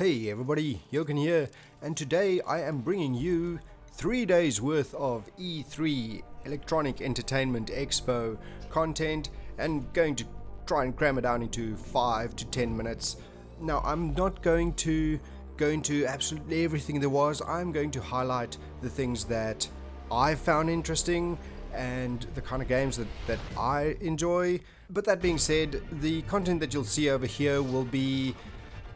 Hey everybody, Jochen here, and today I am bringing you 3 days worth of E3 Electronic Entertainment Expo content and going to try and cram it down into 5 to 10 minutes. Now I'm not going to go into absolutely everything there was. I'm going to highlight the things that I found interesting and the kind of games that I enjoy. But that being said, the content that you'll see over here will be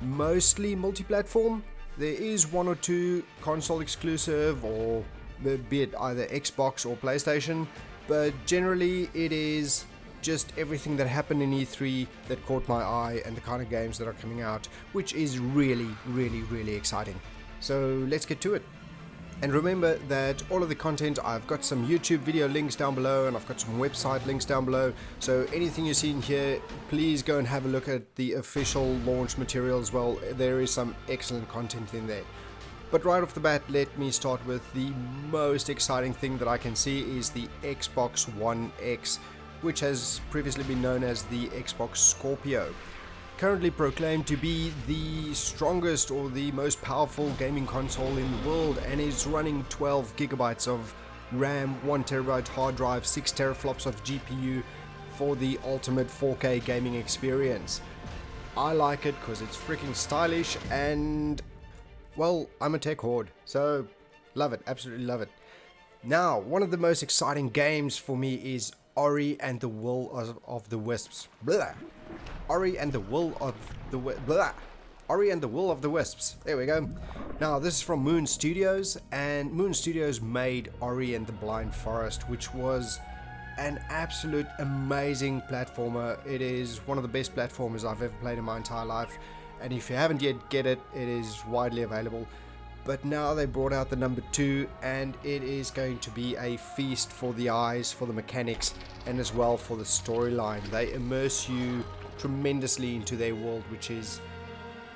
mostly multi-platform. There is one or two console exclusive, or be it either Xbox or PlayStation, but generally it is just everything that happened in E3 that caught my eye and the kind of games that are coming out, which is really exciting. So let's get to it. And remember that all of the content, I've got some YouTube video links down below and I've got some website links down below. So anything you see in here, please go and have a look at the official launch material as well. There is some excellent content in there. But right off the bat, let me start with the most exciting thing that I can see is the Xbox One X, which has previously been known as the Xbox Scorpio. Currently proclaimed to be the strongest or the most powerful gaming console in the world, and is running 12 gigabytes of RAM, 1 terabyte hard drive, 6 teraflops of GPU for the ultimate 4K gaming experience. I like it because it's freaking stylish, and well, I'm a tech hoard, so love it, absolutely love it. Now, one of the most exciting games for me is Ori and the Will of the Wisps. Blah. Ori and the Will of the Ori and the Will of the Wisps. There we go. Now this is from Moon Studios, and Moon Studios made Ori and the Blind Forest, which was an absolute amazing platformer. It is one of the best platformers I've ever played in my entire life, and if you haven't yet get it, it is widely available. But now they brought out the number 2, and it is going to be a feast for the eyes, for the mechanics, and as well for the storyline. They immerse you tremendously into their world, which is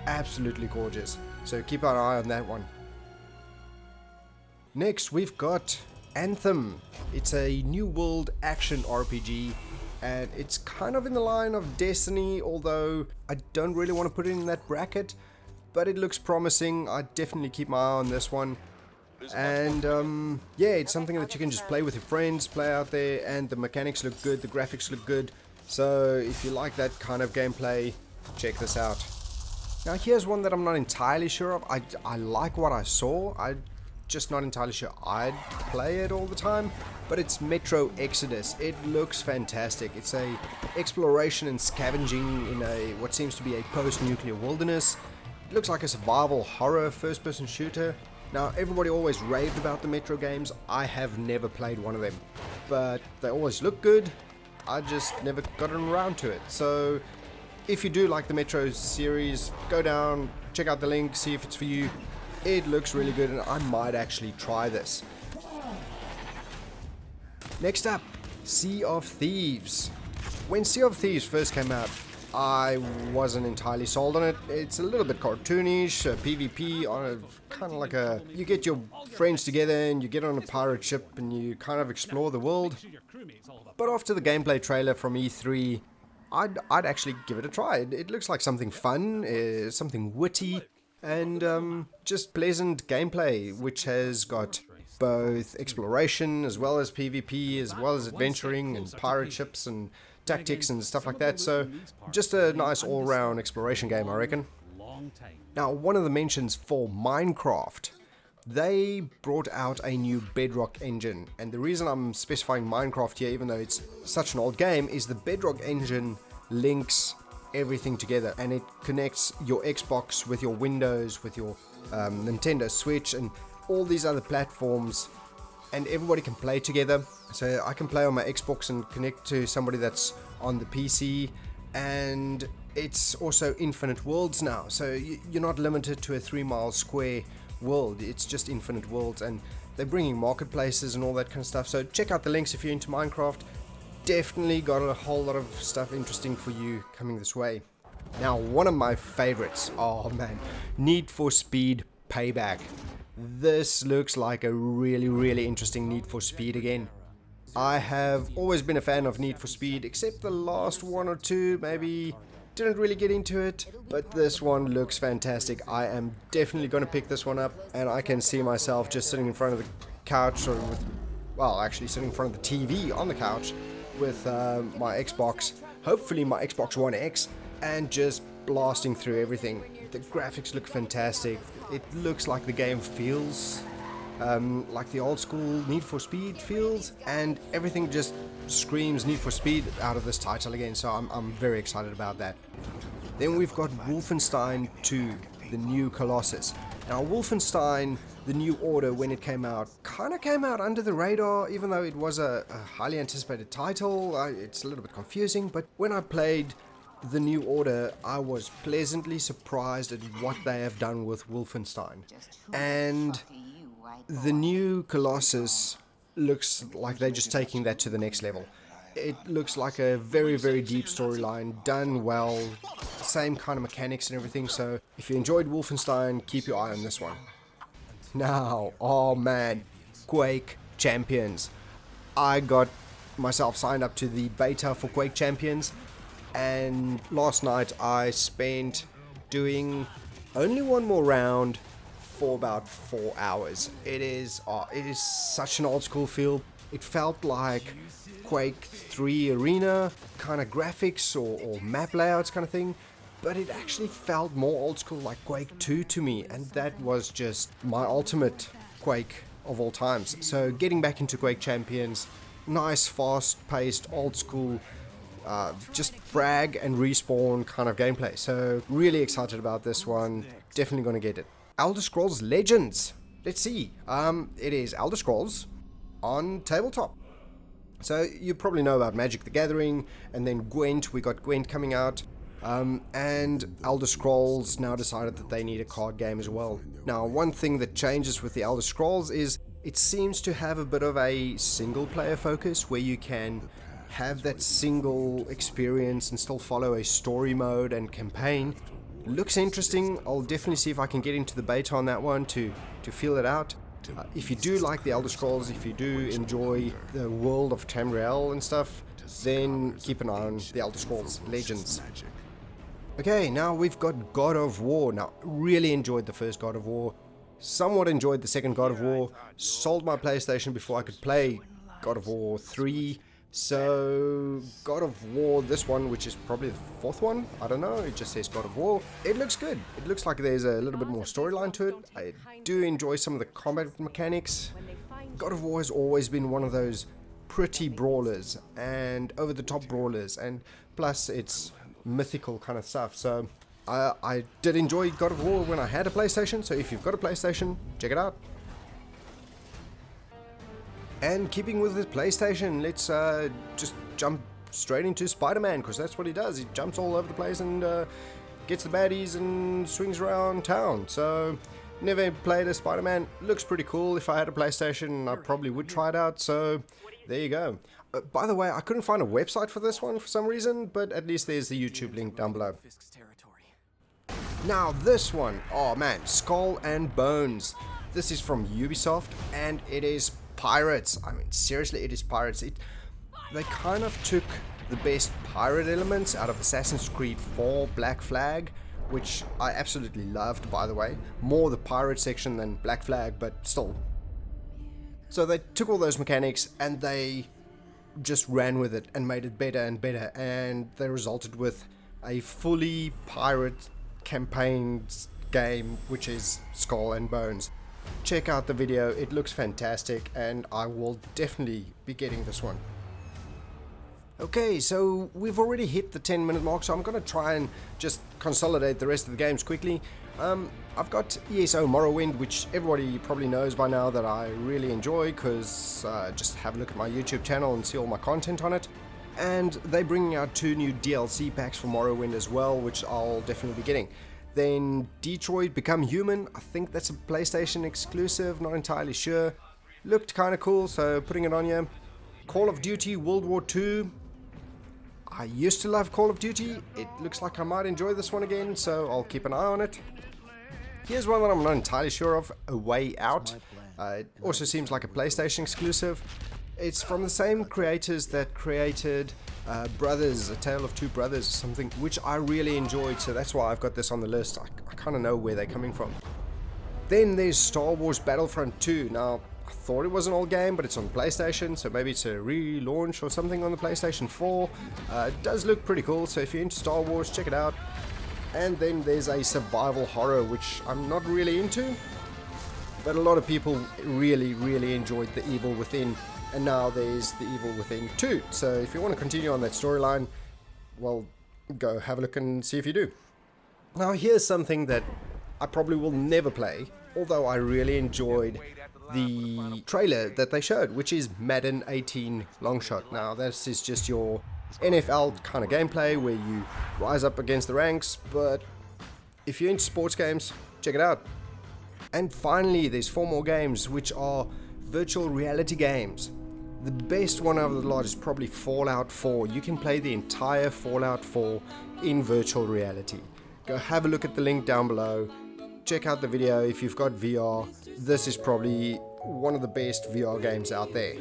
absolutely gorgeous. So keep an eye on that one. Next, we've got Anthem. It's a new world action RPG, and it's kind of in the line of Destiny, although I don't really want to put it in that bracket. But it looks promising. I definitely keep my eye on this one. And yeah, it's something that you can just play with your friends, play out there, and the mechanics look good, the graphics look good. So if you like that kind of gameplay, check this out. Now here's one that I'm not entirely sure of. I like what I saw. I'm just not entirely sure I'd play it all the time. But it's Metro Exodus. It looks fantastic. It's a exploration and scavenging in a what seems to be a post-nuclear wilderness. It looks like a survival horror first-person shooter. Now, everybody always raved about the Metro games. I have never played one of them, but they always look good. I just never gotten around to it. So, if you do like the Metro series, go down, check out the link, see if it's for you. It looks really good, and I might actually try this. Next up, Sea of Thieves. When Sea of Thieves first came out, I wasn't entirely sold on it. It's a little bit cartoonish, PvP on a kind of like a, you get your friends together and you get on a pirate ship and you kind of explore the world. But after the gameplay trailer from E3, I'd actually give it a try. It looks like something fun, something witty, and just pleasant gameplay, which has got both exploration as well as PvP, as well as adventuring and pirate ships and tactics and stuff like that. So just a nice all-round exploration game, I reckon. Now, one of the mentions for Minecraft, they brought out a new Bedrock engine, and the reason I'm specifying Minecraft here, even though it's such an old game, is the Bedrock engine links everything together, and it connects your Xbox with your Windows, with your Nintendo Switch, and all these other platforms, and everybody can play together. So I can play on my Xbox and connect to somebody that's on the PC, and it's also infinite worlds now. So you're not limited to a 3-mile square world. It's just infinite worlds, and they're bringing marketplaces and all that kind of stuff. So check out the links if you're into Minecraft. Definitely got a whole lot of stuff interesting for you coming this way. Now, one of my favorites, oh man, Need for Speed Payback. This looks like a really interesting Need for Speed again. I have always been a fan of Need for Speed, except the last one or two, maybe didn't really get into it, but this one looks fantastic. I am definitely going to pick this one up, and I can see myself just sitting in front of the couch, or with, well, actually sitting in front of the TV on the couch with my Xbox, hopefully my Xbox One X, and just blasting through everything. The graphics look fantastic. It looks like the game feels like the old school Need for Speed feels, and everything just screams Need for Speed out of this title again, so I'm very excited about that. Then we've got Wolfenstein 2, the new Colossus. Now Wolfenstein, the New Order, when it came out, kind of came out under the radar, even though it was a highly anticipated title. It's a little bit confusing, but when I played the New Order, I was pleasantly surprised at what they have done with Wolfenstein. And the new Colossus looks like they're just taking that to the next level. It looks like a very, very deep storyline, done well, same kind of mechanics and everything, so if you enjoyed Wolfenstein, keep your eye on this one. Now, oh man, Quake Champions. I got myself signed up to the beta for Quake Champions, and last night I spent doing only one more round for about 4 hours. It is such an old school feel. It felt like Quake 3 Arena kind of graphics or map layouts kind of thing, but it actually felt more old school like Quake 2 to me, and that was just my ultimate Quake of all times. So getting back into Quake Champions, nice fast paced old school just frag and respawn kind of gameplay. So really excited about this one, definitely gonna get it. Elder Scrolls Legends. Let's see. It is Elder Scrolls on tabletop. So you probably know about Magic the Gathering, and then Gwent. We got Gwent coming out, and Elder Scrolls now decided that they need a card game as well. Now, one thing that changes with the Elder Scrolls is it seems to have a bit of a single player focus, where you can have that single experience and still follow a story mode and campaign. Looks interesting. I'll definitely see if I can get into the beta on that one to feel it out. If you do like the Elder Scrolls, if you do enjoy the world of Tamriel and stuff, then keep an eye on the Elder Scrolls Legends. Okay, now we've got God of War. Now, really enjoyed the first God of War. Somewhat enjoyed the second God of War. Sold my PlayStation before I could play God of War 3. So, God of War, this one, which is probably the fourth one, I don't know, it just says God of War. It looks good. It looks like there's a little bit more storyline to it. I do enjoy some of the combat mechanics. God of War has always been one of those pretty brawlers and over-the-top brawlers, and plus it's mythical kind of stuff. So, I did enjoy God of War when I had a PlayStation, so if you've got a PlayStation, check it out. And keeping with the PlayStation, let's just jump straight into Spider-Man, because that's what he does. He jumps all over the place and gets the baddies and swings around town. So, never played as Spider-Man. Looks pretty cool. If I had a PlayStation, I probably would try it out. So, there you go. By the way, I couldn't find a website for this one for some reason, but at least there's the YouTube link down below. Now, this one, oh man, Skull and Bones. This is from Ubisoft, and it is pirates. I mean, seriously, it is pirates. They kind of took the best pirate elements out of Assassin's Creed 4 Black Flag, which I absolutely loved, by the way. More the pirate section than Black Flag, but still. So they took all those mechanics and they just ran with it and made it better and better, and they resulted with a fully pirate campaign game, which is Skull and Bones. Check out the video, it looks fantastic, and I will definitely be getting this one. Okay, so we've already hit the 10-minute mark, so I'm going to try and just consolidate the rest of the games quickly. I've got ESO Morrowind, which everybody probably knows by now that I really enjoy, because just have a look at my YouTube channel and see all my content on it. And they're bringing out 2 new DLC packs for Morrowind as well, which I'll definitely be getting. Then Detroit Become Human, I think that's a PlayStation exclusive, not entirely sure. Looked kind of cool, so putting it on here. Call of Duty World War II. I used to love Call of Duty. It looks like I might enjoy this one again, so I'll keep an eye on it. Here's one that I'm not entirely sure of, A Way Out. It also seems like a PlayStation exclusive. It's from the same creators that created Brothers, A Tale of Two Brothers, something which I really enjoyed, so that's why I've got this on the list. I kind of know where they're coming from. Then there's Star Wars Battlefront 2. Now, I thought it was an old game, but it's on the PlayStation, so maybe it's a relaunch or something on the PlayStation 4. It does look pretty cool, so if you're into Star Wars, check it out. And then there's a survival horror, which I'm not really into, but a lot of people really enjoyed The Evil Within, and now there's The Evil Within 2. So if you want to continue on that storyline, well, go have a look and see if you do. Now here's something that I probably will never play, although I really enjoyed the trailer that they showed, which is Madden 18 Longshot. Now this is just your NFL kind of gameplay where you rise up against the ranks, but if you're into sports games, check it out. And finally, there's 4 more games, which are virtual reality games. The best one out of the lot is probably Fallout 4. You can play the entire Fallout 4 in virtual reality. Go have a look at the link down below. Check out the video if you've got VR. This is probably one of the best VR games out there.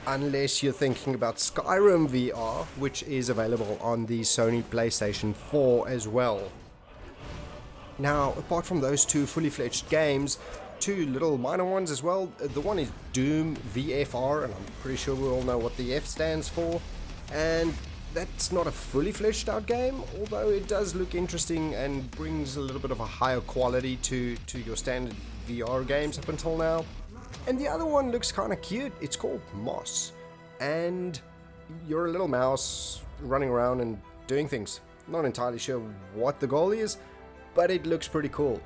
Unless you're thinking about Skyrim VR, which is available on the Sony PlayStation 4 as well. Now, apart from those 2 fully fledged games, 2 little minor ones as well. The one is Doom VFR, and I'm pretty sure we all know what the F stands for. And that's not a fully fleshed out game, although it does look interesting and brings a little bit of a higher quality to your standard VR games up until now. And the other one looks kind of cute. It's called Moss, and you're a little mouse running around and doing things. Not entirely sure what the goal is, but it looks pretty cool.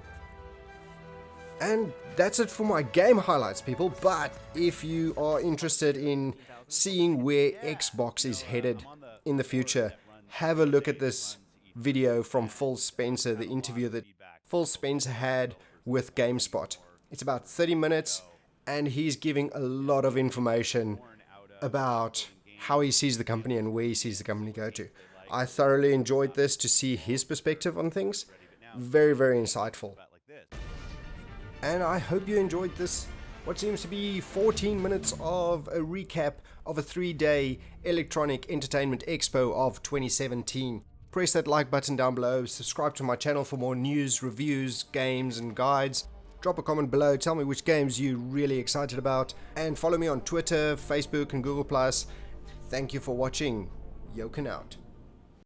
And that's it for my game highlights, people. But if you are interested in seeing where Xbox is headed in the future, have a look at this video from Phil Spencer, the interview that Phil Spencer had with GameSpot. It's about 30 minutes, and he's giving a lot of information about how he sees the company and where he sees the company go to. I thoroughly enjoyed this to see his perspective on things. Very insightful. And I hope you enjoyed this, what seems to be 14 minutes of a recap of a 3-day Electronic Entertainment Expo of 2017. Press that like button down below, subscribe to my channel for more news, reviews, games and guides. Drop a comment below, tell me which games you're really excited about, and follow me on Twitter, Facebook and Google+. Thank you for watching. Yoken out.